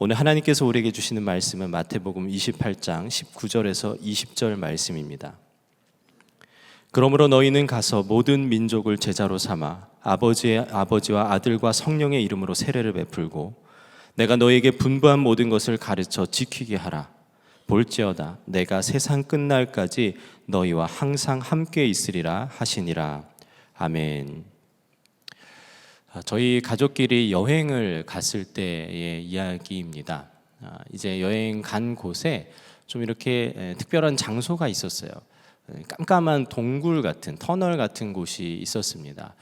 오늘 하나님께서 우리에게 주시는 말씀은 마태복음 28장 19절에서 20절 말씀입니다. 그러므로 너희는 가서 모든 민족을 제자로 삼아 아버지와 아들과 성령의 이름으로 세례를 베풀고 내가 너희에게 분부한 모든 것을 가르쳐 지키게 하라. 볼지어다 내가 세상 끝날까지 너희와 항상 함께 있으리라 하시니라. 아멘. 저희 가족끼리 여행을 갔을 때의 이야기입니다. 이제 여행 간 곳에 좀 이렇게 특별한 장소가 있었어요. 깜깜한 동굴 같은 터널 같은 곳이 있었습니다.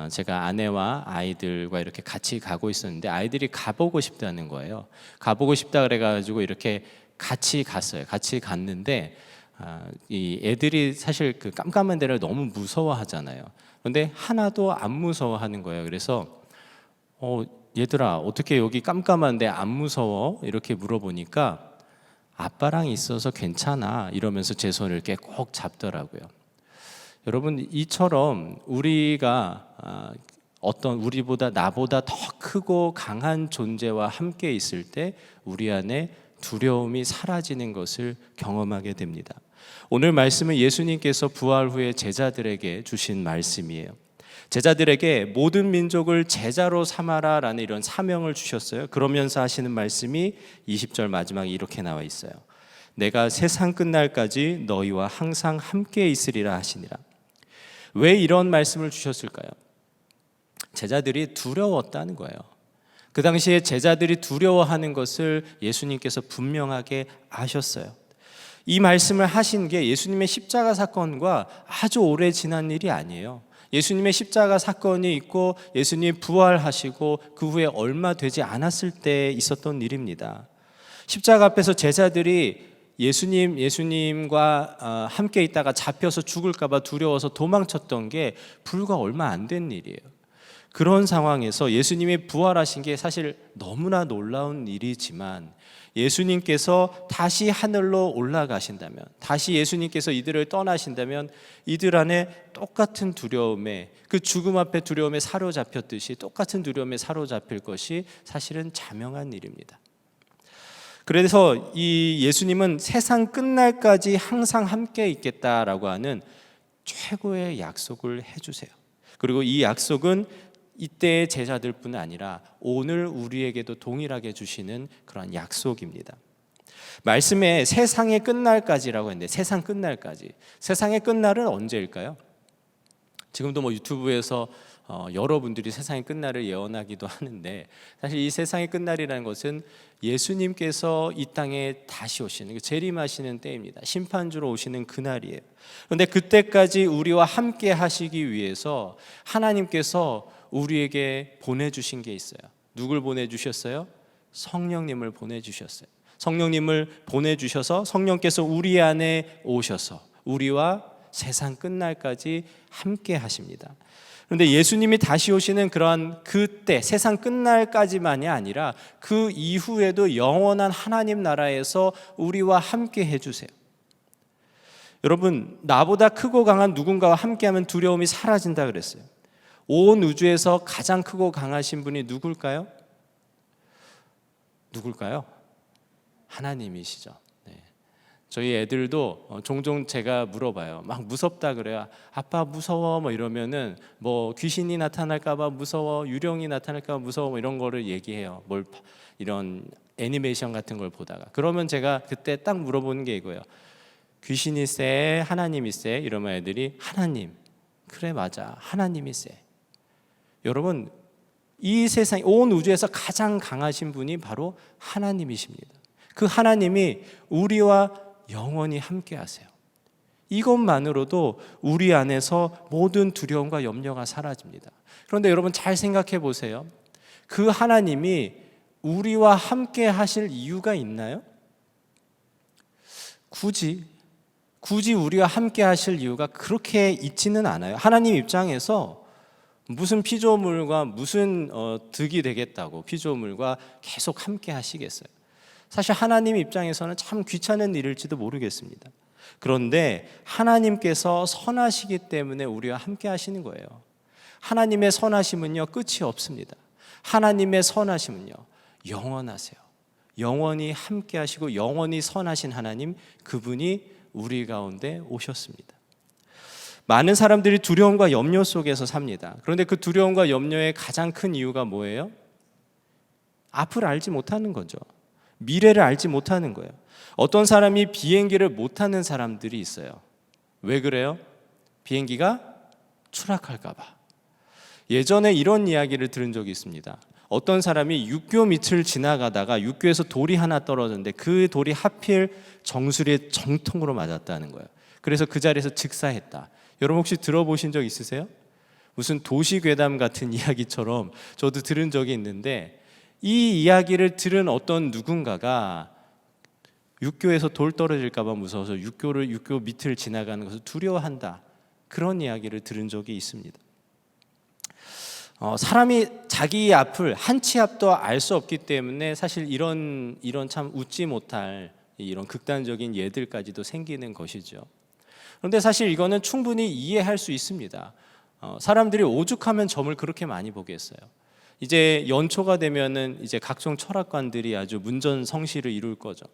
제가 아내와 아이들과 이렇게 같이 가고 있었는데 아이들이 가보고 싶다는 거예요. 가보고 싶다 그래가지고 이렇게 같이 갔어요. 같이 갔는데 이 애들이 사실 그 깜깜한 데를 너무 무서워하잖아요. 그런데 하나도 안 무서워하는 거예요. 그래서 얘들아 어떻게 여기 깜깜한데 안 무서워? 이렇게 물어보니까 아빠랑 있어서 괜찮아 이러면서 제 손을 이렇게 꼭 잡더라고요. 여러분, 이처럼 우리가 우리보다 나보다 더 크고 강한 존재와 함께 있을 때 우리 안에 두려움이 사라지는 것을 경험하게 됩니다. 오늘 말씀은 예수님께서 부활 후에 제자들에게 주신 말씀이에요. 제자들에게 모든 민족을 제자로 삼아라라는 이런 사명을 주셨어요. 그러면서 하시는 말씀이 20절 마지막에 이렇게 나와 있어요. 내가 세상 끝날까지 너희와 항상 함께 있으리라 하시니라. 왜 이런 말씀을 주셨을까요? 제자들이 두려웠다는 거예요. 그 당시에 제자들이 두려워하는 것을 예수님께서 분명하게 아셨어요. 이 말씀을 하신 게 예수님의 십자가 사건과 아주 오래 지난 일이 아니에요. 예수님의 십자가 사건이 있고 예수님이 부활하시고 그 후에 얼마 되지 않았을 때 있었던 일입니다. 십자가 앞에서 제자들이 예수님과 함께 있다가 잡혀서 죽을까 봐 두려워서 도망쳤던 게 불과 얼마 안 된 일이에요. 그런 상황에서 예수님이 부활하신 게 사실 너무나 놀라운 일이지만 예수님께서 다시 하늘로 올라가신다면, 다시 예수님께서 이들을 떠나신다면 이들 안에 똑같은 두려움에, 그 죽음 앞에 두려움에 사로잡혔듯이 똑같은 두려움에 사로잡힐 것이 사실은 자명한 일입니다. 그래서 이 예수님은 세상 끝날까지 항상 함께 있겠다라고 하는 최고의 약속을 해주세요. 그리고 이 약속은 이때의 제자들뿐 아니라 오늘 우리에게도 동일하게 주시는 그런 약속입니다. 말씀에 세상의 끝날까지라고 했는데 세상 끝날까지, 세상의 끝날은 언제일까요? 지금도 뭐 유튜브에서 여러분들이 세상의 끝날을 예언하기도 하는데 사실 이 세상의 끝날이라는 것은 예수님께서 이 땅에 다시 오시는, 재림하시는 때입니다. 심판주로 오시는 그날이에요. 그런데 그때까지 우리와 함께 하시기 위해서 하나님께서 우리에게 보내주신 게 있어요. 누굴 보내주셨어요? 성령님을 보내주셨어요. 성령님을 보내주셔서 성령께서 우리 안에 오셔서 우리와 세상 끝날까지 함께 하십니다. 그런데 예수님이 다시 오시는 그러한 그때 세상 끝날까지만이 아니라 그 이후에도 영원한 하나님 나라에서 우리와 함께 해주세요. 여러분, 나보다 크고 강한 누군가와 함께하면 두려움이 사라진다 그랬어요. 온 우주에서 가장 크고 강하신 분이 누굴까요? 하나님이시죠. 네. 저희 애들도 종종 제가 물어봐요. 막 무섭다 그래요. 아빠 무서워 뭐 이러면은 뭐 귀신이 나타날까봐 무서워, 유령이 나타날까봐 무서워 뭐 이런 거를 얘기해요. 이런 애니메이션 같은 걸 보다가 그러면 제가 그때 딱 물어보는 게 이거예요. 귀신이 세, 하나님이 세? 이러면 애들이 하나님. 그래 맞아, 하나님이 세. 여러분, 이 세상 온 우주에서 가장 강하신 분이 바로 하나님이십니다. 그 하나님이 우리와 영원히 함께 하세요. 이것만으로도 우리 안에서 모든 두려움과 염려가 사라집니다. 그런데 여러분 잘 생각해 보세요. 그 하나님이 우리와 함께 하실 이유가 있나요? 굳이 우리와 함께 하실 이유가 그렇게 있지는 않아요. 하나님 입장에서 무슨 피조물과 무슨 득이 되겠다고 피조물과 계속 함께 하시겠어요? 사실 하나님 입장에서는 참 귀찮은 일일지도 모르겠습니다. 그런데 하나님께서 선하시기 때문에 우리와 함께 하시는 거예요. 하나님의 선하심은요 끝이 없습니다. 하나님의 선하심은요 영원하세요. 영원히 함께 하시고 영원히 선하신 하나님, 그분이 우리 가운데 오셨습니다. 많은 사람들이 두려움과 염려 속에서 삽니다. 그런데 그 두려움과 염려의 가장 큰 이유가 뭐예요? 앞을 알지 못하는 거죠. 미래를 알지 못하는 거예요. 어떤 사람이 비행기를 못 타는 사람들이 있어요. 왜 그래요? 비행기가 추락할까 봐. 예전에 이런 이야기를 들은 적이 있습니다. 어떤 사람이 육교 밑을 지나가다가 육교에서 돌이 하나 떨어졌는데 그 돌이 하필 정수리에 정통으로 맞았다는 거예요. 그래서 그 자리에서 즉사했다. 여러분 혹시 들어보신 적 있으세요? 무슨 도시괴담 같은 이야기처럼 저도 들은 적이 있는데, 이 이야기를 들은 어떤 누군가가 육교에서 돌 떨어질까 봐 무서워서 육교 밑을 지나가는 것을 두려워한다, 그런 이야기를 들은 적이 있습니다. 사람이 자기 앞을 한 치 앞도 알 수 없기 때문에 사실 이런 참 웃지 못할 이런 극단적인 예들까지도 생기는 것이죠. 그런데 사실 이거는 충분히 이해할 수 있습니다. 사람들이 오죽하면 점을 그렇게 많이 보겠어요. 이제 연초가 되면은 이제 각종 철학관들이 아주 문전성시를 이룰 거죠.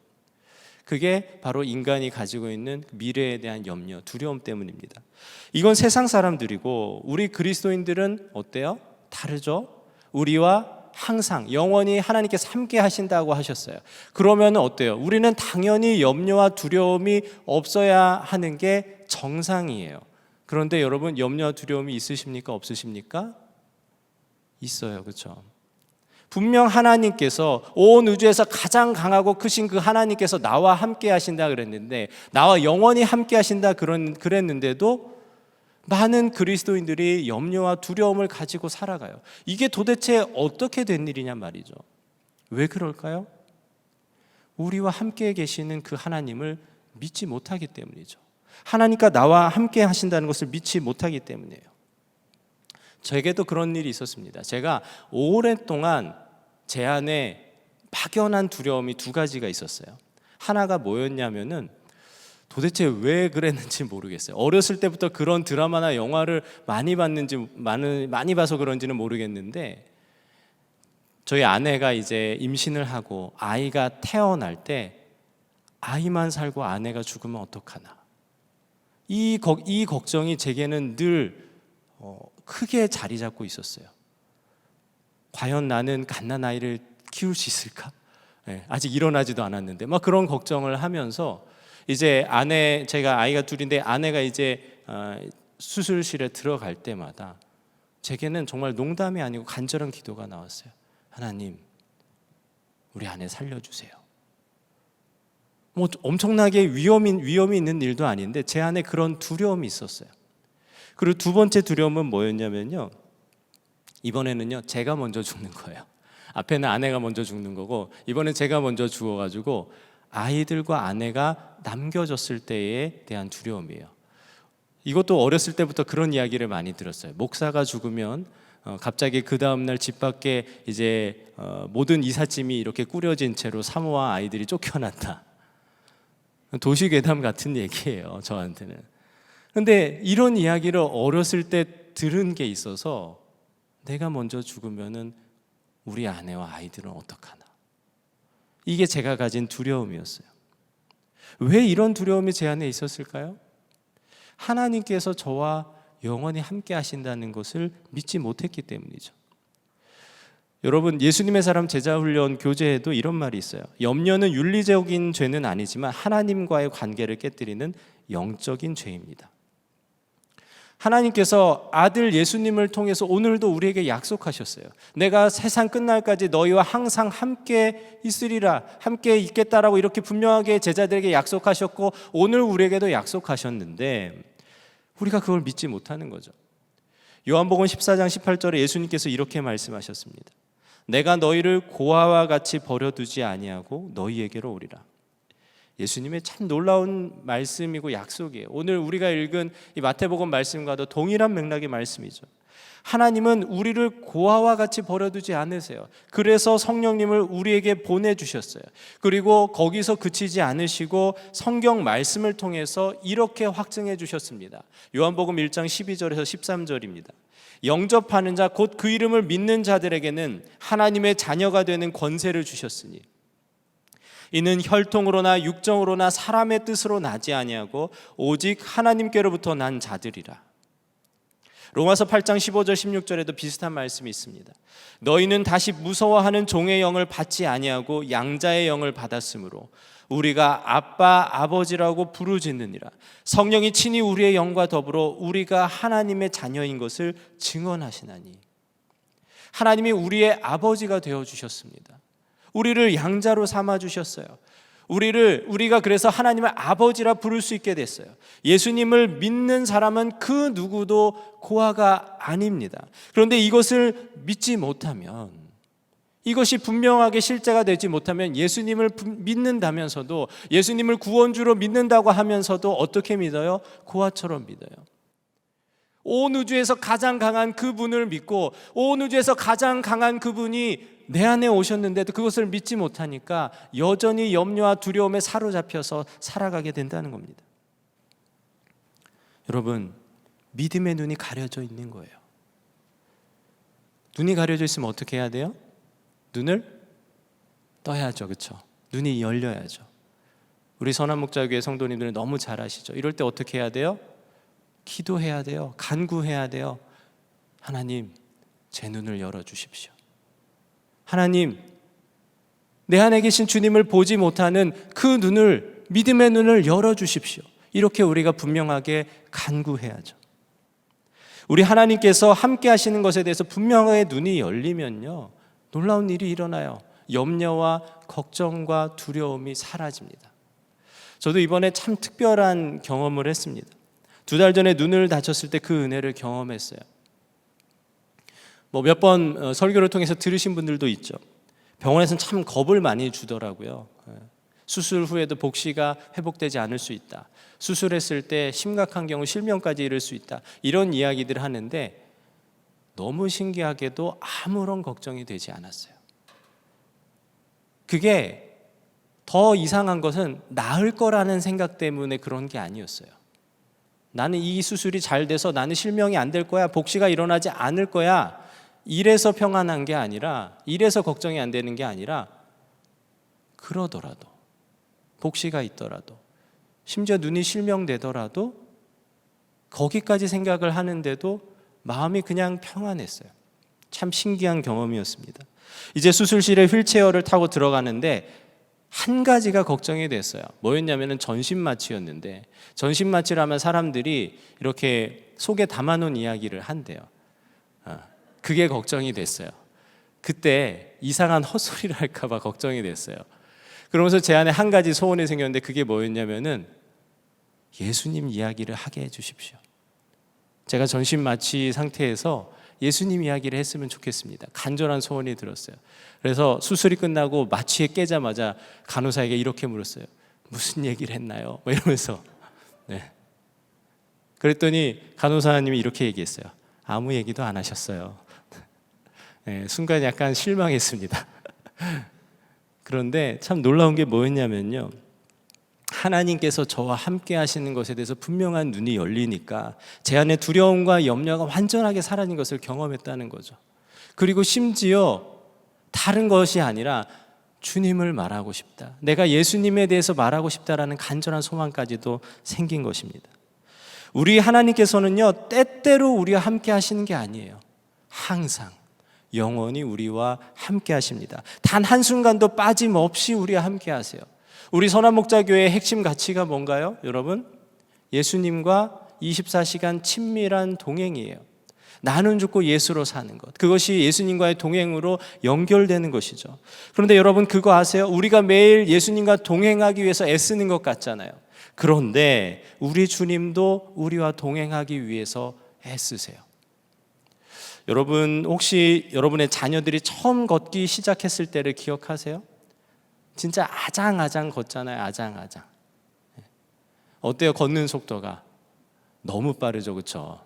그게 바로 인간이 가지고 있는 미래에 대한 염려, 두려움 때문입니다. 이건 세상 사람들이고, 우리 그리스도인들은 어때요? 다르죠? 우리와 항상 영원히 하나님께서 함께 하신다고 하셨어요. 그러면 어때요? 우리는 당연히 염려와 두려움이 없어야 하는 게 정상이에요. 그런데 여러분, 염려와 두려움이 있으십니까? 없으십니까? 있어요. 그렇죠? 분명 하나님께서 온 우주에서 가장 강하고 크신 그 하나님께서 나와 함께 하신다 그랬는데, 나와 영원히 함께 하신다 그랬는데도 많은 그리스도인들이 염려와 두려움을 가지고 살아가요. 이게 도대체 어떻게 된 일이냐 말이죠. 왜 그럴까요? 우리와 함께 계시는 그 하나님을 믿지 못하기 때문이죠. 하나님과 나와 함께 하신다는 것을 믿지 못하기 때문이에요. 저에게도 그런 일이 있었습니다. 제가 오랫동안 제 안에 막연한 두려움이 두 가지가 있었어요. 하나가 뭐였냐면은 도대체 왜 그랬는지 모르겠어요. 어렸을 때부터 그런 드라마나 영화를 많이 봐서 그런지는 모르겠는데, 저희 아내가 이제 임신을 하고 아이가 태어날 때 아이만 살고 아내가 죽으면 어떡하나, 이 걱정이 제게는 늘 크게 자리 잡고 있었어요. 과연 나는 갓난아이를 키울 수 있을까? 아직 일어나지도 않았는데 막 그런 걱정을 하면서, 이제 제가 아이가 둘인데 아내가 이제 수술실에 들어갈 때마다 제게는 정말 농담이 아니고 간절한 기도가 나왔어요. 하나님, 우리 아내 살려주세요. 뭐 엄청나게 위험이 있는 일도 아닌데 제 안에 그런 두려움이 있었어요. 그리고 두 번째 두려움은 뭐였냐면요, 이번에는요 제가 먼저 죽는 거예요. 앞에는 아내가 먼저 죽는 거고, 이번엔 제가 먼저 죽어가지고 아이들과 아내가 남겨졌을 때에 대한 두려움이에요. 이것도 어렸을 때부터 그런 이야기를 많이 들었어요. 목사가 죽으면 갑자기 그 다음날 집 밖에 이제 모든 이삿짐이 이렇게 꾸려진 채로 사모와 아이들이 쫓겨난다. 도시괴담 같은 얘기예요, 저한테는. 근데 이런 이야기를 어렸을 때 들은 게 있어서, 내가 먼저 죽으면은 우리 아내와 아이들은 어떡하나, 이게 제가 가진 두려움이었어요. 왜 이런 두려움이 제 안에 있었을까요? 하나님께서 저와 영원히 함께 하신다는 것을 믿지 못했기 때문이죠. 여러분, 예수님의 사람 제자훈련 교재에도 이런 말이 있어요. 염려는 윤리적인 죄는 아니지만 하나님과의 관계를 깨뜨리는 영적인 죄입니다. 하나님께서 아들 예수님을 통해서 오늘도 우리에게 약속하셨어요. 내가 세상 끝날까지 너희와 항상 함께 있으리라, 함께 있겠다라고 이렇게 분명하게 제자들에게 약속하셨고, 오늘 우리에게도 약속하셨는데 우리가 그걸 믿지 못하는 거죠. 요한복음 14장 18절에 예수님께서 이렇게 말씀하셨습니다. 내가 너희를 고아와 같이 버려두지 아니하고 너희에게로 오리라. 예수님의 참 놀라운 말씀이고 약속이에요. 오늘 우리가 읽은 이 마태복음 말씀과도 동일한 맥락의 말씀이죠. 하나님은 우리를 고아와 같이 버려두지 않으세요. 그래서 성령님을 우리에게 보내주셨어요. 그리고 거기서 그치지 않으시고 성경 말씀을 통해서 이렇게 확증해 주셨습니다. 요한복음 1장 12절에서 13절입니다. 영접하는 자 곧 그 이름을 믿는 자들에게는 하나님의 자녀가 되는 권세를 주셨으니 이는 혈통으로나 육정으로나 사람의 뜻으로 나지 아니하고 오직 하나님께로부터 난 자들이라. 로마서 8장 15절 16절에도 비슷한 말씀이 있습니다. 너희는 다시 무서워하는 종의 영을 받지 아니하고 양자의 영을 받았으므로 우리가 아빠 아버지라고 부르짖느니라. 성령이 친히 우리의 영과 더불어 우리가 하나님의 자녀인 것을 증언하시나니. 하나님이 우리의 아버지가 되어 주셨습니다. 우리를 양자로 삼아 주셨어요. 우리가 그래서 하나님의 아버지라 부를 수 있게 됐어요. 예수님을 믿는 사람은 그 누구도 고아가 아닙니다. 그런데 이것을 믿지 못하면, 이것이 분명하게 실제가 되지 못하면 예수님을 믿는다면서도, 예수님을 구원주로 믿는다고 하면서도 어떻게 믿어요? 고아처럼 믿어요. 온 우주에서 가장 강한 그분을 믿고 온 우주에서 가장 강한 그분이 내 안에 오셨는데도 그것을 믿지 못하니까 여전히 염려와 두려움에 사로잡혀서 살아가게 된다는 겁니다. 여러분, 믿음의 눈이 가려져 있는 거예요. 눈이 가려져 있으면 어떻게 해야 돼요? 눈을 떠야죠. 그렇죠? 눈이 열려야죠. 우리 선한목자교회 성도님들은 너무 잘 아시죠? 이럴 때 어떻게 해야 돼요? 기도해야 돼요. 간구해야 돼요. 하나님, 제 눈을 열어주십시오. 하나님, 내 안에 계신 주님을 보지 못하는 그 눈을, 믿음의 눈을 열어주십시오. 이렇게 우리가 분명하게 간구해야죠. 우리 하나님께서 함께 하시는 것에 대해서 분명하게 눈이 열리면요, 놀라운 일이 일어나요. 염려와 걱정과 두려움이 사라집니다. 저도 이번에 참 특별한 경험을 했습니다. 2달 전에 눈을 다쳤을 때 그 은혜를 경험했어요. 몇 번 설교를 통해서 들으신 분들도 있죠. 병원에서는 참 겁을 많이 주더라고요. 수술 후에도 복시가 회복되지 않을 수 있다. 수술했을 때 심각한 경우 실명까지 이를 수 있다. 이런 이야기들을 하는데 너무 신기하게도 아무런 걱정이 되지 않았어요. 그게 더 이상한 것은 나을 거라는 생각 때문에 그런 게 아니었어요. 나는 이 수술이 잘 돼서 나는 실명이 안 될 거야, 복시가 일어나지 않을 거야, 이래서 평안한 게 아니라, 이래서 걱정이 안 되는 게 아니라, 그러더라도, 복시가 있더라도, 심지어 눈이 실명되더라도 거기까지 생각을 하는데도 마음이 그냥 평안했어요. 참 신기한 경험이었습니다. 이제 수술실에 휠체어를 타고 들어가는데 한 가지가 걱정이 됐어요. 뭐였냐면 전신마취였는데, 전신마취를 하면 사람들이 이렇게 속에 담아놓은 이야기를 한대요. 그게 걱정이 됐어요. 그때 이상한 헛소리를 할까 봐 걱정이 됐어요. 그러면서 제 안에 한 가지 소원이 생겼는데, 그게 뭐였냐면은 예수님 이야기를 하게 해주십시오. 제가 전신마취 상태에서 예수님 이야기를 했으면 좋겠습니다. 간절한 소원이 들었어요. 그래서 수술이 끝나고 마취에 깨자마자 간호사에게 이렇게 물었어요. 무슨 얘기를 했나요? 이러면서. 네. 그랬더니 간호사님이 이렇게 얘기했어요. 아무 얘기도 안 하셨어요. 네, 순간 약간 실망했습니다. 그런데 참 놀라운 게 뭐였냐면요, 하나님께서 저와 함께 하시는 것에 대해서 분명한 눈이 열리니까 제 안에 두려움과 염려가 완전하게 사라진 것을 경험했다는 거죠. 그리고 심지어 다른 것이 아니라 주님을 말하고 싶다, 내가 예수님에 대해서 말하고 싶다라는 간절한 소망까지도 생긴 것입니다. 우리 하나님께서는요, 때때로 우리와 함께 하시는 게 아니에요. 항상 영원히 우리와 함께 하십니다. 단 한순간도 빠짐없이 우리와 함께 하세요. 우리 선한목자교회의 핵심 가치가 뭔가요? 여러분, 예수님과 24시간 친밀한 동행이에요. 나는 죽고 예수로 사는 것, 그것이 예수님과의 동행으로 연결되는 것이죠. 그런데 여러분, 그거 아세요? 우리가 매일 예수님과 동행하기 위해서 애쓰는 것 같잖아요. 그런데 우리 주님도 우리와 동행하기 위해서 애쓰세요. 여러분, 혹시 여러분의 자녀들이 처음 걷기 시작했을 때를 기억하세요? 진짜 아장아장 걷잖아요. 아장아장. 어때요? 걷는 속도가 너무 빠르죠, 그렇죠?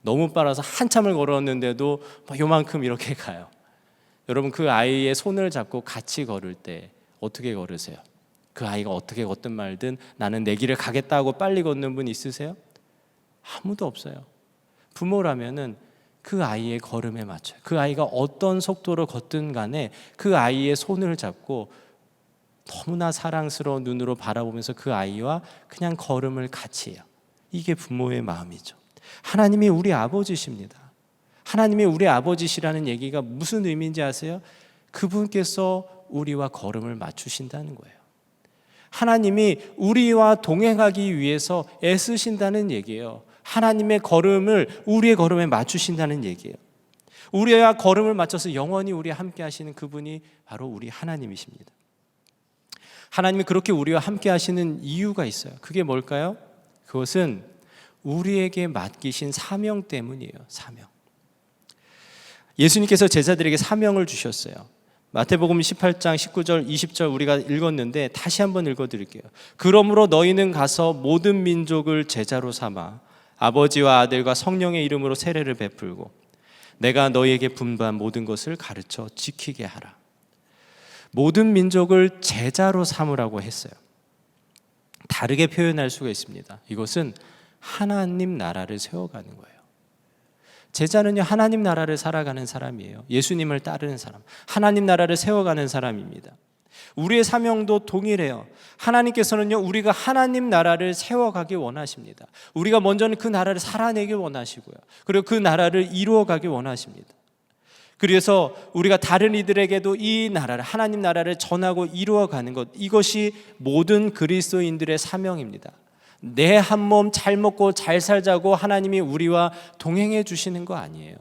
너무 빨라서 한참을 걸었는데도 요만큼 이렇게 가요. 여러분, 그 아이의 손을 잡고 같이 걸을 때 어떻게 걸으세요? 그 아이가 어떻게 걷든 말든 나는 내 길을 가겠다고 빨리 걷는 분 있으세요? 아무도 없어요. 부모라면은 그 아이의 걸음에 맞춰요. 그 아이가 어떤 속도로 걷든 간에 그 아이의 손을 잡고 너무나 사랑스러운 눈으로 바라보면서 그 아이와 그냥 걸음을 같이 해요. 이게 부모의 마음이죠. 하나님이 우리 아버지십니다. 하나님이 우리 아버지시라는 얘기가 무슨 의미인지 아세요? 그분께서 우리와 걸음을 맞추신다는 거예요. 하나님이 우리와 동행하기 위해서 애쓰신다는 얘기예요. 하나님의 걸음을 우리의 걸음에 맞추신다는 얘기예요. 우리와 걸음을 맞춰서 영원히 우리와 함께 하시는 그분이 바로 우리 하나님이십니다. 하나님이 그렇게 우리와 함께 하시는 이유가 있어요. 그게 뭘까요? 그것은 우리에게 맡기신 사명 때문이에요. 사명. 예수님께서 제자들에게 사명을 주셨어요. 마태복음 18장 19절 20절 우리가 읽었는데 다시 한번 읽어드릴게요. 그러므로 너희는 가서 모든 민족을 제자로 삼아 아버지와 아들과 성령의 이름으로 세례를 베풀고 내가 너희에게 분부한 모든 것을 가르쳐 지키게 하라. 모든 민족을 제자로 삼으라고 했어요. 다르게 표현할 수가 있습니다. 이것은 하나님 나라를 세워가는 거예요. 제자는요, 하나님 나라를 살아가는 사람이에요. 예수님을 따르는 사람, 하나님 나라를 세워가는 사람입니다. 우리의 사명도 동일해요. 하나님께서는요, 우리가 하나님 나라를 세워가길 원하십니다. 우리가 먼저는 그 나라를 살아내길 원하시고요, 그리고 그 나라를 이루어가길 원하십니다. 그래서 우리가 다른 이들에게도 이 나라를, 하나님 나라를 전하고 이루어가는 것, 이것이 모든 그리스도인들의 사명입니다. 내 한 몸 잘 먹고 잘 살자고 하나님이 우리와 동행해 주시는 거 아니에요.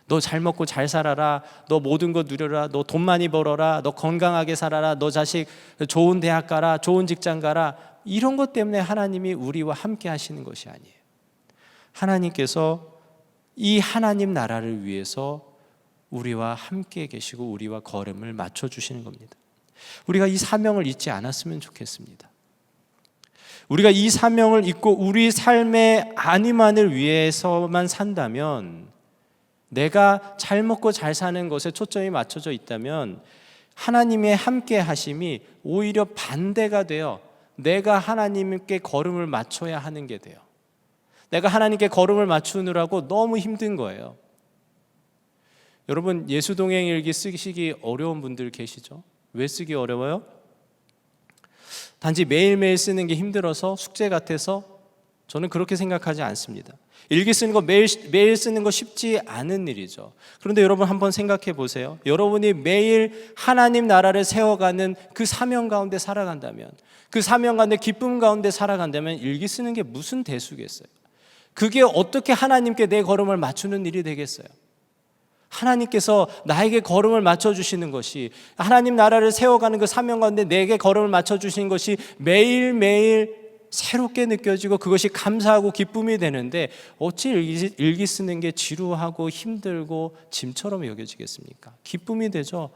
너 잘 먹고 잘 살아라, 너 모든 거 누려라, 너 돈 많이 벌어라, 너 건강하게 살아라, 너 자식 좋은 대학 가라, 좋은 직장 가라, 이런 것 때문에 하나님이 우리와 함께 하시는 것이 아니에요. 하나님께서 이 하나님 나라를 위해서 우리와 함께 계시고 우리와 걸음을 맞춰주시는 겁니다. 우리가 이 사명을 잊지 않았으면 좋겠습니다. 우리가 이 사명을 잊고 우리 삶의 안위만을 위해서만 산다면, 내가 잘 먹고 잘 사는 것에 초점이 맞춰져 있다면 하나님의 함께 하심이 오히려 반대가 되어 내가 하나님께 걸음을 맞춰야 하는 게 돼요. 내가 하나님께 걸음을 맞추느라고 너무 힘든 거예요. 여러분, 예수동행일기 쓰시기 어려운 분들 계시죠? 왜 쓰기 어려워요? 단지 매일매일 쓰는 게 힘들어서, 숙제 같아서? 저는 그렇게 생각하지 않습니다. 일기 쓰는 거 매일 쓰는 거 쉽지 않은 일이죠. 그런데 여러분 한번 생각해 보세요. 여러분이 매일 하나님 나라를 세워가는 그 사명 가운데 살아간다면, 그 사명 가운데 기쁨 가운데 살아간다면 일기 쓰는 게 무슨 대수겠어요? 그게 어떻게 하나님께 내 걸음을 맞추는 일이 되겠어요? 하나님께서 나에게 걸음을 맞춰주시는 것이, 하나님 나라를 세워가는 그 사명 가운데 내게 걸음을 맞춰주시는 것이 매일매일 새롭게 느껴지고 그것이 감사하고 기쁨이 되는데, 어찌 일기 쓰는 게 지루하고 힘들고 짐처럼 여겨지겠습니까? 기쁨이 되죠.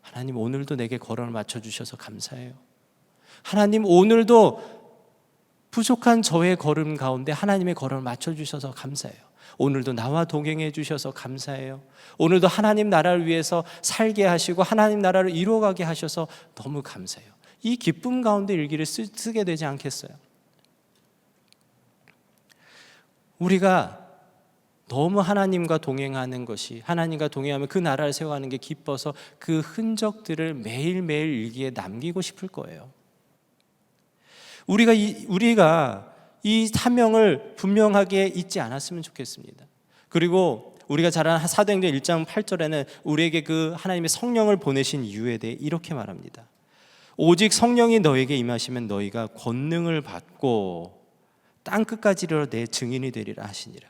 하나님, 오늘도 내게 걸음을 맞춰주셔서 감사해요. 하나님, 오늘도 부족한 저의 걸음 가운데 하나님의 걸음을 맞춰주셔서 감사해요. 오늘도 나와 동행해 주셔서 감사해요. 오늘도 하나님 나라를 위해서 살게 하시고 하나님 나라를 이루어가게 하셔서 너무 감사해요. 이 기쁨 가운데 일기를 쓰게 되지 않겠어요? 우리가 너무 하나님과 동행하는 것이, 하나님과 동행하면 그 나라를 세워가는 게 기뻐서 그 흔적들을 매일매일 일기에 남기고 싶을 거예요. 우리가 이 사명을 분명하게 잊지 않았으면 좋겠습니다. 그리고 우리가 잘 아는 사도행전 1장 8절에는 우리에게 그 하나님의 성령을 보내신 이유에 대해 이렇게 말합니다. 오직 성령이 너에게 임하시면 너희가 권능을 받고 땅끝까지 이르러 내 증인이 되리라 하시니라.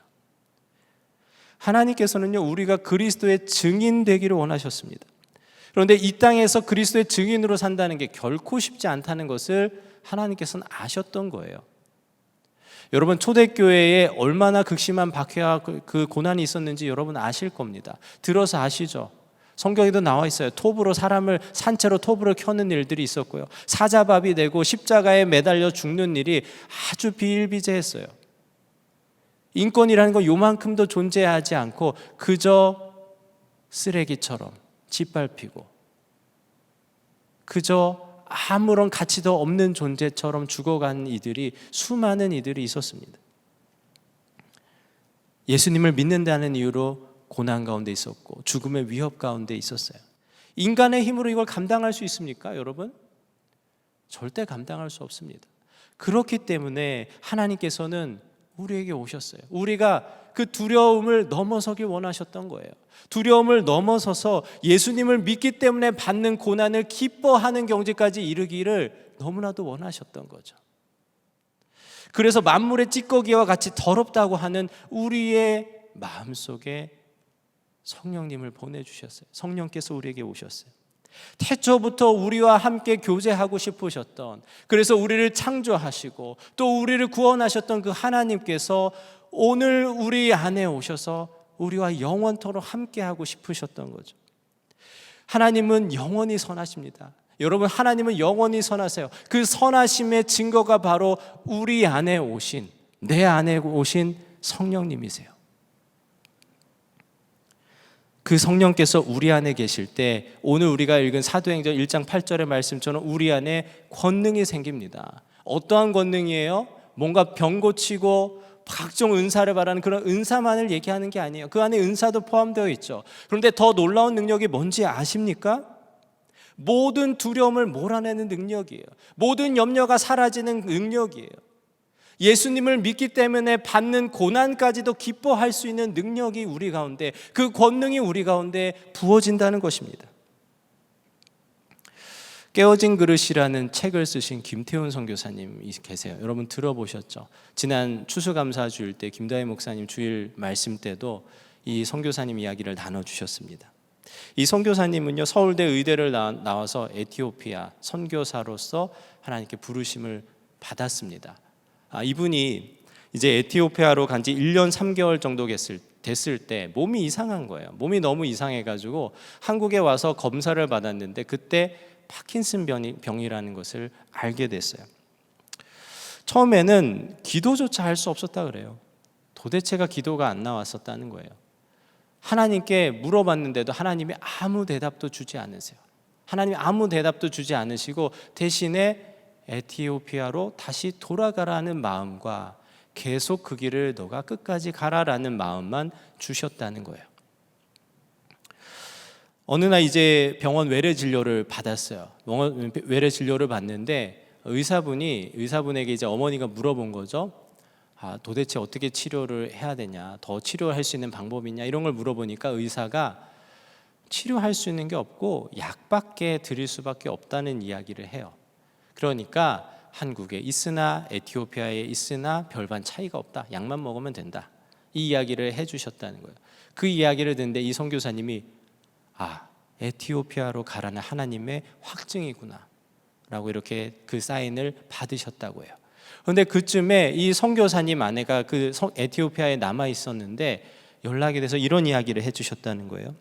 하나님께서는요, 우리가 그리스도의 증인 되기를 원하셨습니다. 그런데 이 땅에서 그리스도의 증인으로 산다는 게 결코 쉽지 않다는 것을 하나님께서는 아셨던 거예요. 여러분, 초대교회에 얼마나 극심한 박해와 그 고난이 있었는지 여러분 아실 겁니다. 들어서 아시죠? 성경에도 나와 있어요. 톱으로 사람을, 산채로 톱으로 켜는 일들이 있었고요, 사자밥이 되고 십자가에 매달려 죽는 일이 아주 비일비재했어요. 인권이라는 건 요만큼도 존재하지 않고 그저 쓰레기처럼 짓밟히고 그저 아무런 가치도 없는 존재처럼 죽어간 이들이, 수많은 이들이 있었습니다. 예수님을 믿는다는 이유로 고난 가운데 있었고 죽음의 위협 가운데 있었어요. 인간의 힘으로 이걸 감당할 수 있습니까, 여러분? 절대 감당할 수 없습니다. 그렇기 때문에 하나님께서는 우리에게 오셨어요. 우리가 그 두려움을 넘어서길 원하셨던 거예요. 두려움을 넘어서서 예수님을 믿기 때문에 받는 고난을 기뻐하는 경지까지 이르기를 너무나도 원하셨던 거죠. 그래서 만물의 찌꺼기와 같이 더럽다고 하는 우리의 마음속에 성령님을 보내주셨어요. 성령께서 우리에게 오셨어요. 태초부터 우리와 함께 교제하고 싶으셨던, 그래서 우리를 창조하시고 또 우리를 구원하셨던 그 하나님께서 오늘 우리 안에 오셔서 우리와 영원토록 함께하고 싶으셨던 거죠. 하나님은 영원히 선하십니다. 여러분, 하나님은 영원히 선하세요. 그 선하심의 증거가 바로 우리 안에 오신, 내 안에 오신 성령님이세요. 그 성령께서 우리 안에 계실 때 오늘 우리가 읽은 사도행전 1장 8절의 말씀처럼 우리 안에 권능이 생깁니다. 어떠한 권능이에요? 뭔가 병 고치고 각종 은사를 바라는 그런 은사만을 얘기하는 게 아니에요. 그 안에 은사도 포함되어 있죠. 그런데 더 놀라운 능력이 뭔지 아십니까? 모든 두려움을 몰아내는 능력이에요. 모든 염려가 사라지는 능력이에요. 예수님을 믿기 때문에 받는 고난까지도 기뻐할 수 있는 능력이 우리 가운데, 그 권능이 우리 가운데 부어진다는 것입니다. 깨어진 그릇이라는 책을 쓰신 김태훈 선교사님이 계세요. 여러분 들어보셨죠? 지난 추수감사주일 때 김다희 목사님 주일 말씀 때도 이 선교사님 이야기를 나눠주셨습니다. 이 선교사님은요, 서울대 의대를 나와서 에티오피아 선교사로서 하나님께 부르심을 받았습니다. 이분이 이제 에티오피아로 간 지 1년 3개월 정도 됐을 때 몸이 이상한 거예요. 몸이 너무 이상해가지고 한국에 와서 검사를 받았는데 그때 파킨슨 병이라는 것을 알게 됐어요. 처음에는 기도조차 할 수 없었다 그래요. 도대체가 기도가 안 나왔었다는 거예요. 하나님께 물어봤는데도 하나님이 아무 대답도 주지 않으세요. 하나님이 아무 대답도 주지 않으시고 대신에 에티오피아로 다시 돌아가라는 마음과 계속 그 길을 너가 끝까지 가라라는 마음만 주셨다는 거예요. 어느 날 이제 병원 외래 진료를 받았어요. 외래 진료를 받는데 의사분에게 이제 어머니가 물어본 거죠. 도대체 어떻게 치료를 해야 되냐, 더 치료할 수 있는 방법이 있냐, 이런 걸 물어보니까 의사가 치료할 수 있는 게 없고 약밖에 드릴 수밖에 없다는 이야기를 해요. 그러니까 한국에 있으나 에티오피아에 있으나 별반 차이가 없다, 약만 먹으면 된다, 이 이야기를 해주셨다는 거예요. 그 이야기를 듣는데 이 선교사님이 에티오피아로 가라는 하나님의 확증이구나 라고 이렇게 그 사인을 받으셨다고 해요. 그런데 그쯤에 이 선교사님 아내가 그 에티오피아에 남아 있었는데 연락이 돼서 이런 이야기를 해주셨다는 거예요.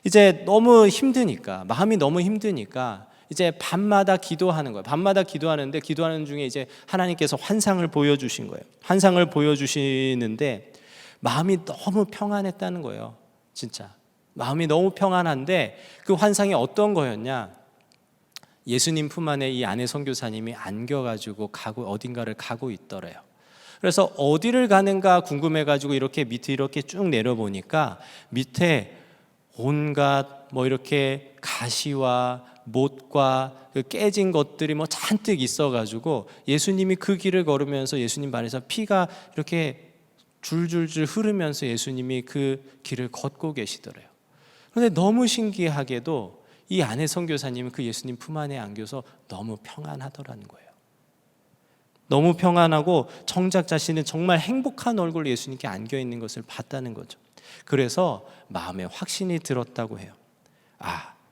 이제 너무 힘드니까, 마음이 너무 힘드니까 이제 밤마다 기도하는 거예요. 밤마다 기도하는데 기도하는 중에 이제 하나님께서 환상을 보여주신 거예요. 환상을 보여주시는데 마음이 너무 평안했다는 거예요. 진짜 마음이 너무 평안한데 그 환상이 어떤 거였냐? 예수님 품 안에 이 아내 선교사님이 안겨가지고 어딘가를 가고 있더래요. 그래서 어디를 가는가 궁금해가지고 이렇게 밑에 이렇게 쭉 내려보니까 밑에 온갖 이렇게 가시와 못과 그 깨진 것들이 잔뜩 있어가지고 예수님이 그 길을 걸으면서 예수님 발에서 피가 이렇게 줄줄줄 흐르면서 예수님이 그 길을 걷고 계시더래요. 그런데 너무 신기하게도 이 아내 선교사님은 그 예수님 품 안에 안겨서 너무 평안하더라는 거예요. 너무 평안하고 정작 자신은 정말 행복한 얼굴로 예수님께 안겨 있는 것을 봤다는 거죠. 그래서 마음에 확신이 들었다고 해요.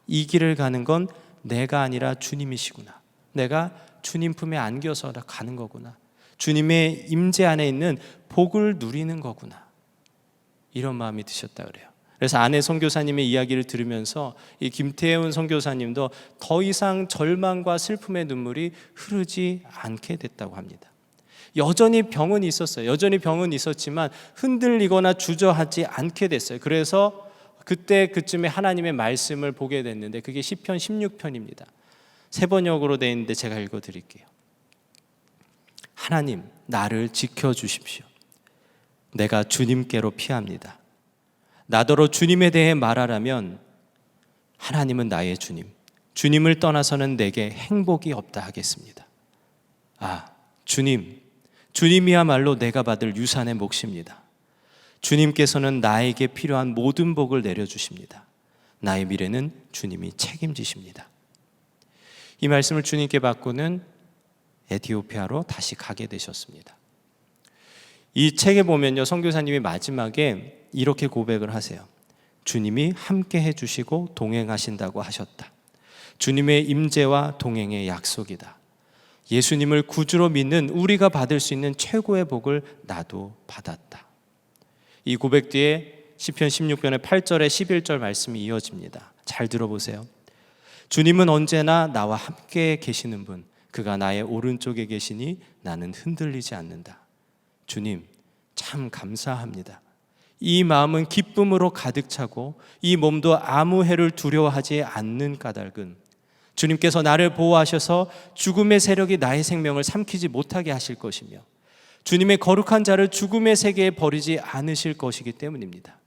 이 길을 가는 건 내가 아니라 주님이시구나. 내가 주님 품에 안겨서 가는 거구나. 주님의 임재 안에 있는 복을 누리는 거구나. 이런 마음이 드셨다 그래요. 그래서 아내 선교사님의 이야기를 들으면서 이 김태훈 선교사님도 더 이상 절망과 슬픔의 눈물이 흐르지 않게 됐다고 합니다. 여전히 병은 있었어요. 여전히 병은 있었지만 흔들리거나 주저하지 않게 됐어요. 그래서 그때쯤에 하나님의 말씀을 보게 됐는데 그게 시편 16편입니다. 세 번역으로 되어 있는데 제가 읽어드릴게요. 하나님, 나를 지켜주십시오. 내가 주님께로 피합니다. 나더러 주님에 대해 말하라면 하나님은 나의 주님, 주님을 떠나서는 내게 행복이 없다 하겠습니다. 주님이야말로 내가 받을 유산의 몫입니다. 주님께서는 나에게 필요한 모든 복을 내려주십니다. 나의 미래는 주님이 책임지십니다. 이 말씀을 주님께 받고는 에티오피아로 다시 가게 되셨습니다. 이 책에 보면요, 선교사님이 마지막에 이렇게 고백을 하세요. 주님이 함께 해주시고 동행하신다고 하셨다. 주님의 임재와 동행의 약속이다. 예수님을 구주로 믿는 우리가 받을 수 있는 최고의 복을 나도 받았다. 이 고백 뒤에 시편 16편의 8절에 11절 말씀이 이어집니다. 잘 들어보세요. 주님은 언제나 나와 함께 계시는 분, 그가 나의 오른쪽에 계시니 나는 흔들리지 않는다. 주님, 참 감사합니다. 이 마음은 기쁨으로 가득 차고 이 몸도 아무 해를 두려워하지 않는 까닭은 주님께서 나를 보호하셔서 죽음의 세력이 나의 생명을 삼키지 못하게 하실 것이며 주님의 거룩한 자를 죽음의 세계에 버리지 않으실 것이기 때문입니다.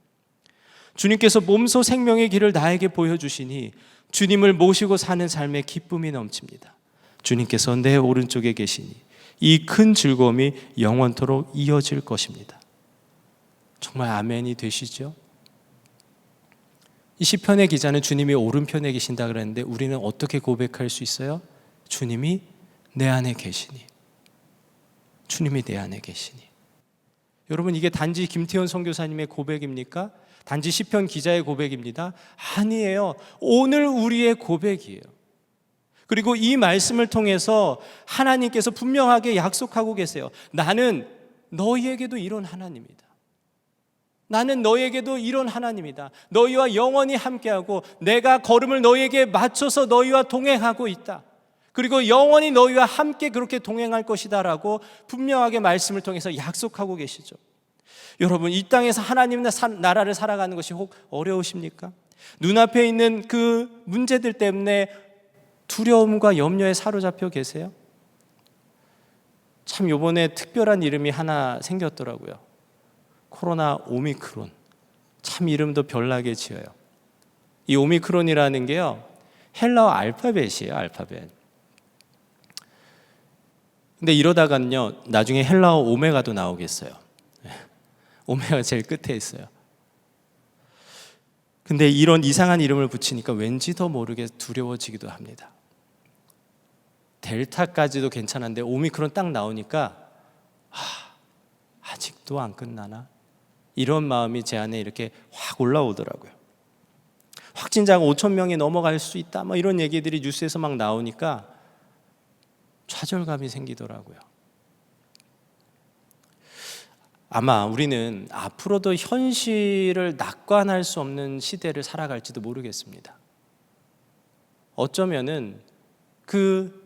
주님께서 몸소 생명의 길을 나에게 보여주시니 주님을 모시고 사는 삶에 기쁨이 넘칩니다. 주님께서 내 오른쪽에 계시니 이 큰 즐거움이 영원토록 이어질 것입니다. 정말 아멘이 되시죠? 이 시편의 기자는 주님이 오른편에 계신다 그랬는데 우리는 어떻게 고백할 수 있어요? 주님이 내 안에 계시니, 주님이 내 안에 계시니. 여러분, 이게 단지 김태현 선교사님의 고백입니까? 단지 시편 기자의 고백입니다? 아니에요. 오늘 우리의 고백이에요. 그리고 이 말씀을 통해서 하나님께서 분명하게 약속하고 계세요. 나는 너희에게도 이런 하나님이다. 나는 너희에게도 이런 하나님이다. 너희와 영원히 함께하고 내가 걸음을 너희에게 맞춰서 너희와 동행하고 있다. 그리고 영원히 너희와 함께 그렇게 동행할 것이다 라고 분명하게 말씀을 통해서 약속하고 계시죠. 여러분, 이 땅에서 하나님의 나라를 살아가는 것이 혹 어려우십니까? 눈앞에 있는 그 문제들 때문에 두려움과 염려에 사로잡혀 계세요? 참 이번에 특별한 이름이 하나 생겼더라고요. 코로나 오미크론. 참 이름도 별나게 지어요. 이 오미크론이라는 게요, 헬라어 알파벳이에요. 알파벳. 근데 이러다가는요, 나중에 헬라어 오메가도 나오겠어요. 오메가 제일 끝에 있어요. 근데 이런 이상한 이름을 붙이니까 왠지 더 모르게 두려워지기도 합니다. 델타까지도 괜찮은데 오미크론 딱 나오니까 아직도 안 끝나나? 이런 마음이 제 안에 이렇게 확 올라오더라고요. 확진자가 5,000명이 넘어갈 수 있다, 뭐 이런 얘기들이 뉴스에서 막 나오니까 좌절감이 생기더라고요. 아마 우리는 앞으로도 현실을 낙관할 수 없는 시대를 살아갈지도 모르겠습니다. 어쩌면은 그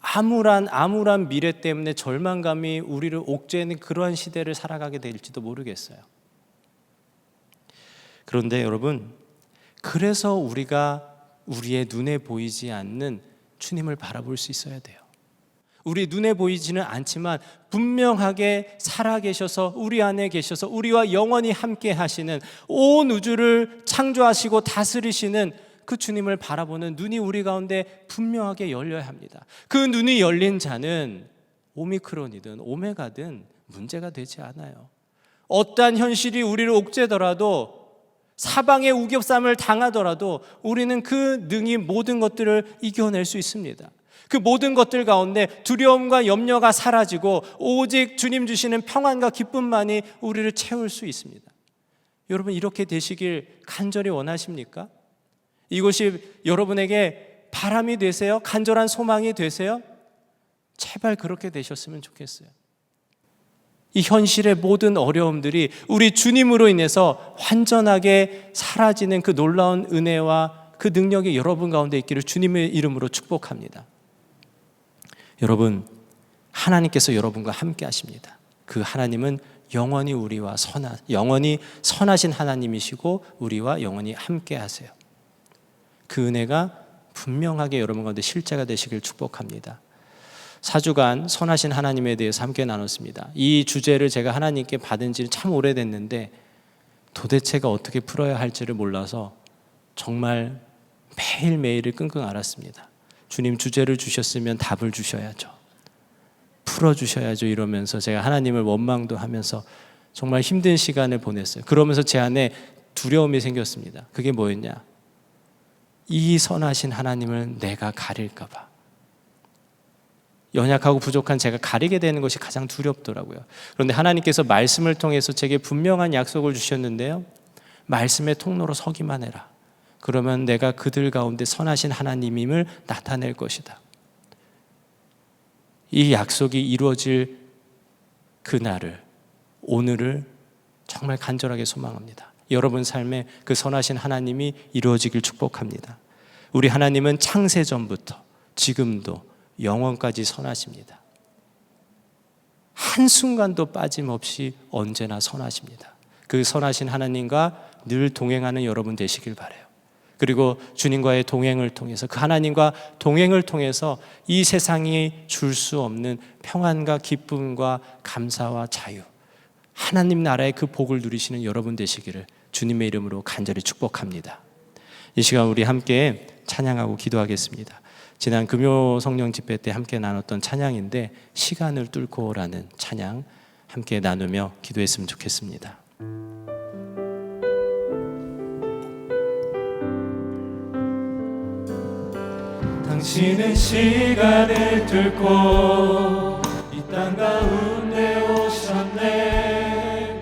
암울한 미래 때문에 절망감이 우리를 옥죄는 그러한 시대를 살아가게 될지도 모르겠어요. 그런데 여러분, 그래서 우리가 우리의 눈에 보이지 않는 주님을 바라볼 수 있어야 돼요. 우리 눈에 보이지는 않지만 분명하게 살아계셔서 우리 안에 계셔서 우리와 영원히 함께 하시는, 온 우주를 창조하시고 다스리시는 그 주님을 바라보는 눈이 우리 가운데 분명하게 열려야 합니다. 그 눈이 열린 자는 오미크론이든 오메가든 문제가 되지 않아요. 어떠한 현실이 우리를 옥죄더라도, 사방의 우겨쌈을 당하더라도 우리는 그 능히 모든 것들을 이겨낼 수 있습니다. 그 모든 것들 가운데 두려움과 염려가 사라지고 오직 주님 주시는 평안과 기쁨만이 우리를 채울 수 있습니다. 여러분, 이렇게 되시길 간절히 원하십니까? 이곳이 여러분에게 바람이 되세요? 간절한 소망이 되세요? 제발 그렇게 되셨으면 좋겠어요. 이 현실의 모든 어려움들이 우리 주님으로 인해서 완전하게 사라지는 그 놀라운 은혜와 그 능력이 여러분 가운데 있기를 주님의 이름으로 축복합니다. 여러분, 하나님께서 여러분과 함께 하십니다. 그 하나님은 영원히 우리와 영원히 선하신 하나님이시고 우리와 영원히 함께 하세요. 그 은혜가 분명하게 여러분 가운데 실제가 되시길 축복합니다. 4주간 선하신 하나님에 대해서 함께 나눴습니다. 이 주제를 제가 하나님께 받은 지 참 오래됐는데 도대체가 어떻게 풀어야 할지를 몰라서 정말 매일매일을 끙끙 앓았습니다. 주님, 주제를 주셨으면 답을 주셔야죠. 풀어주셔야죠. 이러면서 제가 하나님을 원망도 하면서 정말 힘든 시간을 보냈어요. 그러면서 제 안에 두려움이 생겼습니다. 그게 뭐였냐? 이 선하신 하나님을 내가 가릴까 봐. 연약하고 부족한 제가 가리게 되는 것이 가장 두렵더라고요. 그런데 하나님께서 말씀을 통해서 제게 분명한 약속을 주셨는데요. 말씀의 통로로 서기만 해라. 그러면 내가 그들 가운데 선하신 하나님임을 나타낼 것이다. 이 약속이 이루어질 그날을, 오늘을 정말 간절하게 소망합니다. 여러분 삶에 그 선하신 하나님이 이루어지길 축복합니다. 우리 하나님은 창세전부터 지금도 영원까지 선하십니다. 한순간도 빠짐없이 언제나 선하십니다. 그 선하신 하나님과 늘 동행하는 여러분 되시길 바라요. 그리고 주님과의 동행을 통해서, 그 하나님과 동행을 통해서 이 세상이 줄 수 없는 평안과 기쁨과 감사와 자유, 하나님 나라의 그 복을 누리시는 여러분 되시기를 주님의 이름으로 간절히 축복합니다. 이 시간 우리 함께 찬양하고 기도하겠습니다. 지난 금요 성령 집회 때 함께 나눴던 찬양인데, 시간을 뚫고라는 찬양 함께 나누며 기도했으면 좋겠습니다. 당신은 시간을 뚫고 이 땅 가운데 오셨네.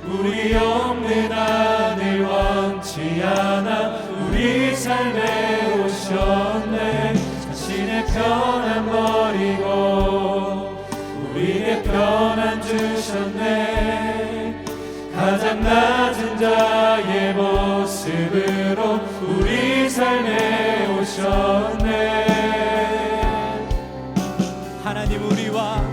우리 없는 하늘 원치 않아 우리 삶에 오셨네. 자신의 편안 버리고 우리의 편안 주셨네. 가장 낮은 자의 모습으로 우리 삶에 오셨네. 하나님 우리와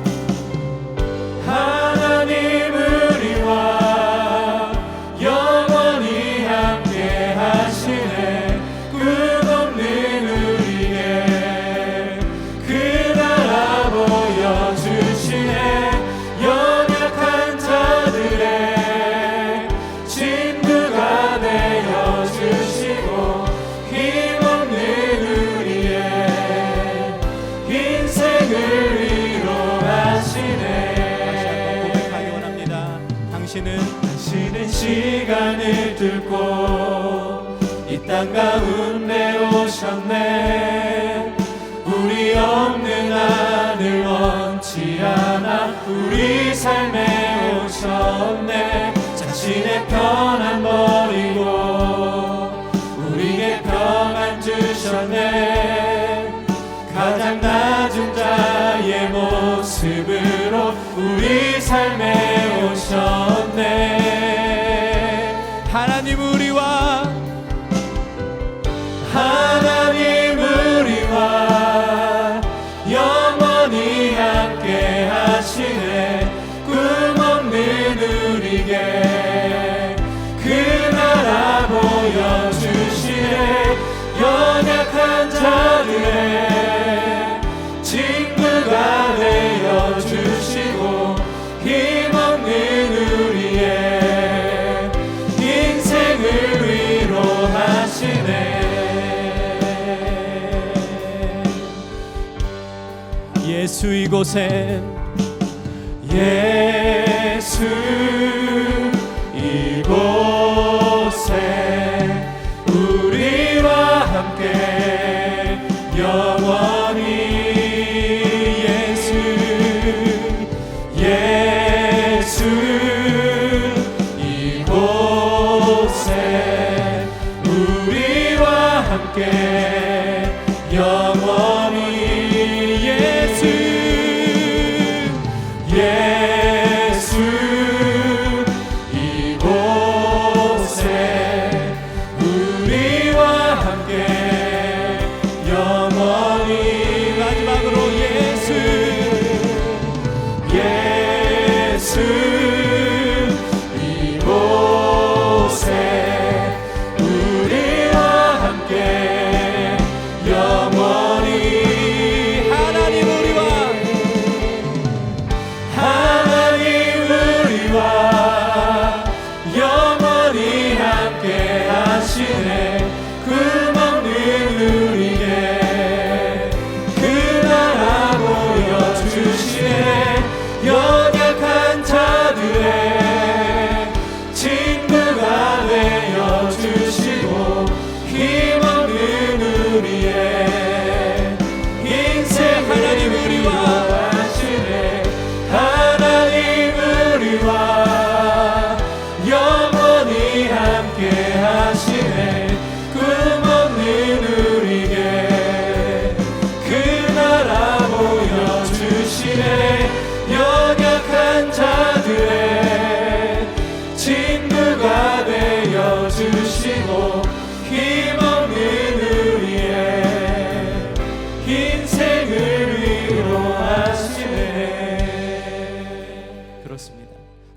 영원히 함께 하시네. 끝없는 우리의 그 나라 보여주시네. 연약한 자들의 친구가 되어주시고 힘없는 우리의 인생을 위로하시네. 고백하기 원합니다. 당신은 시간을 뚫고 이 땅 가운데 오셨네. 우리 없는 하늘 원치 않아 우리 삶에 오셨네. 자신의 편안 버리고 우리의 평안 주셨네. 가장 낮은 자의 모습으로 우리 삶에 오셨네. 하나님 우리와 영원히 함께 하시네. 꿈없는 우리에게 그 나라 보여주시네. 연약한 자들의 친구가 되어주시고 힘없는 우리의 인생을 위로하시네. 예수 이곳에 예수 이곳에 우리와 함께 영원히 예수 이곳에 우리와 함께 영원히 예수 이곳에 우리와 함께 영원히. 마지막으로 예수 이곳에 우리와 함께 영원히.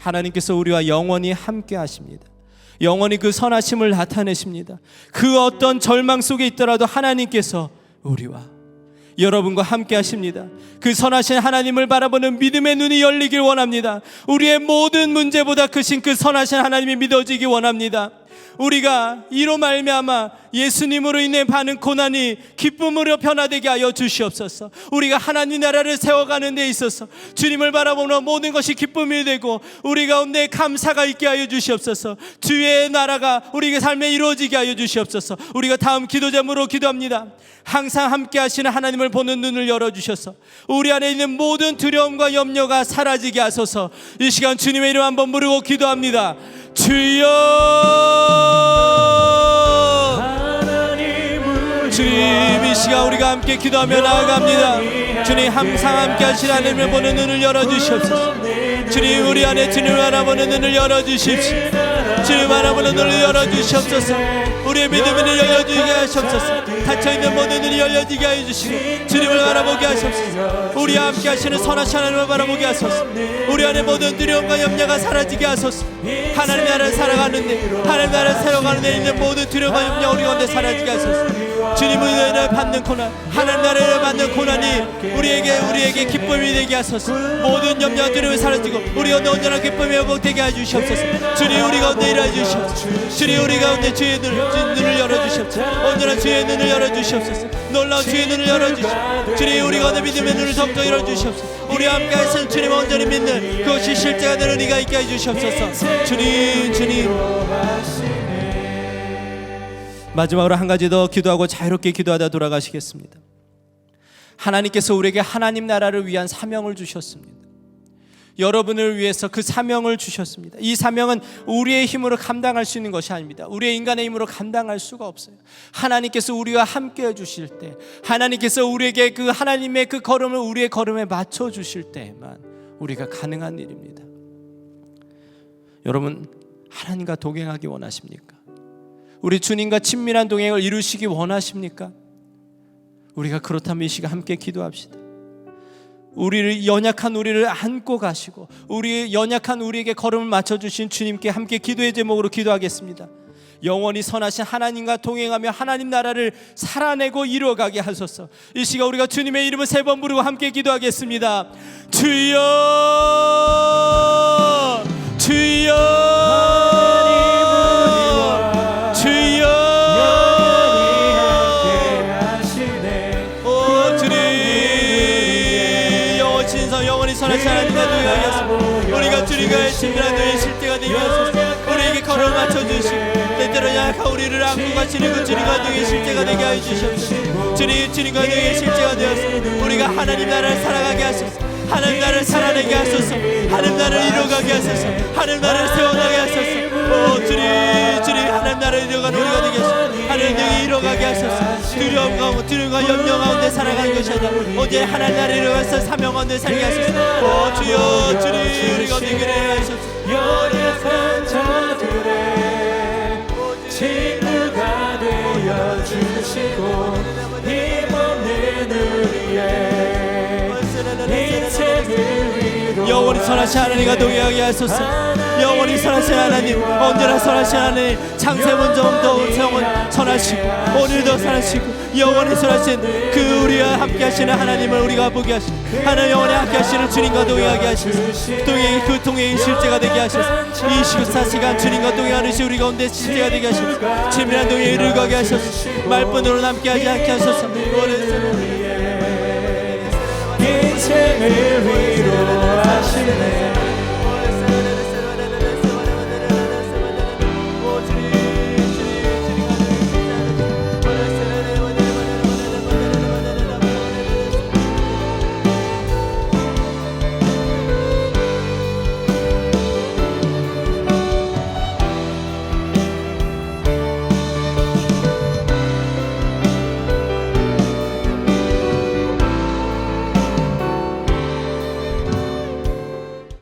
하나님께서 우리와 영원히 함께 하십니다. 영원히 그 선하심을 나타내십니다. 그 어떤 절망 속에 있더라도 하나님께서 우리와 여러분과 함께 하십니다. 그 선하신 하나님을 바라보는 믿음의 눈이 열리길 원합니다. 우리의 모든 문제보다 크신 그 선하신 하나님이 믿어지기 원합니다. 우리가 이로 말미암아 예수님으로 인해 받는 고난이 기쁨으로 변화되게 하여 주시옵소서. 우리가 하나님 나라를 세워가는 데 있어서 주님을 바라보는 모든 것이 기쁨이 되고 우리 가운데 감사가 있게 하여 주시옵소서. 주의 나라가 우리의 삶에 이루어지게 하여 주시옵소서. 우리가 다음 기도 제목으로 기도합니다. 항상 함께 하시는 하나님을 보는 눈을 열어주셔서 우리 안에 있는 모든 두려움과 염려가 사라지게 하소서. 이 시간 주님의 이름 한번 부르고 기도합니다. 주여, 주님, 이 시간 우리가 함께 기도하며 나아갑니다. 주님, 항상 함께 하시는 하나님을 보는 눈을 열어주시옵소서. 주님, 우리 안에 주님을 바라보는 눈을 열어주십시오. 주님 바라보는 눈을 열어주시옵소서. 우리의 믿음을 열려주게 하시옵소서. 닫혀있는 모든 눈이 열려지게 해주시고 주님을 바라보게 하시옵소서. 우리와 함께 하시는 선하신 하나님을 바라보게 하소서. 우리 안에 모든 두려움과 염려가 사라지게 하소서. 하나님 나라를 살아가는데, 하나님 나라를 살아가는 데 있는 모든 두려움과 염려 우리 가운데 사라지게 하소서. 주님을 인해 받는 고난, 하나님 나라를 받는 고난이 우리에게 기쁨이 되게 하소서. 모든 염려와 두려움이 사라지고 우리 가운데 온전한 기쁨이 회복되게 해주시옵소서. 주님, 우리 가운데 일하여 주시옵소서. 주님, 우리 가운데 주의 눈을 열어주시옵소서. 온전한 주의 눈을 열어주시옵소서. 놀라운 주의 눈을 열어주시옵소서. 주님, 우리 가운데 믿음의 눈을 더욱더 열어주시옵소서. 우리와 함께 하신 주님을 온전히 믿는 그것이 실제가 되는 우리가 있게 해주시옵소서. 주님, 마지막으로 한 가지 더 기도하고 자유롭게 기도하다 돌아가시겠습니다. 하나님께서 우리에게 하나님 나라를 위한 사명을 주셨습니다. 여러분을 위해서 그 사명을 주셨습니다. 이 사명은 우리의 힘으로 감당할 수 있는 것이 아닙니다. 우리의 인간의 힘으로 감당할 수가 없어요. 하나님께서 우리와 함께 해주실 때, 하나님께서 우리에게 그 하나님의 그 걸음을 우리의 걸음에 맞춰 주실 때만 우리가 가능한 일입니다. 여러분, 하나님과 동행하기 원하십니까? 우리 주님과 친밀한 동행을 이루시기 원하십니까? 우리가 그렇다면 이 시간 함께 기도합시다. 연약한 우리를 안고 가시고 연약한 우리에게 걸음을 맞춰주신 주님께 함께 기도의 제목으로 기도하겠습니다. 영원히 선하신 하나님과 동행하며 하나님 나라를 살아내고 이루어가게 하소서. 이 시간 우리가 주님의 이름을 3번 부르고 함께 기도하겠습니다. 주여, 주여, 선하신 하나님과 동행하겠습니다. 우리가 주님과의 친밀한 동행이 실제가 되게 하소서. 우리에게 걸음을 맞춰주시고 때때로 약한 우리를 안고 가시는 그 주님과 동행이 실제가 되게 하여 주시옵소서. 주님과 동행이 실제가 되어서 우리가 하나님 나라를 살아가게 하소서. 하나님 나라를 살아내게 하소서. 하나님 나라를 이루어가게 하소서. 하나님 나라를 세워가게 하소서. 주님, 하나님 나라를 이루어가는 우리가 되게 하소서. 하나님 나라를 이루어가게 하소서. 두려움과 염려 가운데 살아가는 것이 아니라 오직 하나님 나라를 이루어가서 사명 가운데 살게 하소서. 주여, 주님, 우리가 되게 하소서. 연약한 자들의 친구가 되어주시고 힘없는 우리의 영원히 선하신 하나님과 동행하게 하소서. 영원히 선하신 하나님, 언제나 선하신 하나님, 창세문정도 선하시고 오늘도 선하시고 영원히 선하신 그 우리와 함께 하시는 하나님을 우리가 보게 하시고 하나님 영원히 함께 하시는 주님과 동행하게 하시고 그 동행이 실제가 되게 하셔서 24시간 주님과 동행하는 시 우리 가운데 실제가 되게 하셔서 친밀한 동행을 이루게 하셔서 말뿐으로 남게 하지 않게 하셔서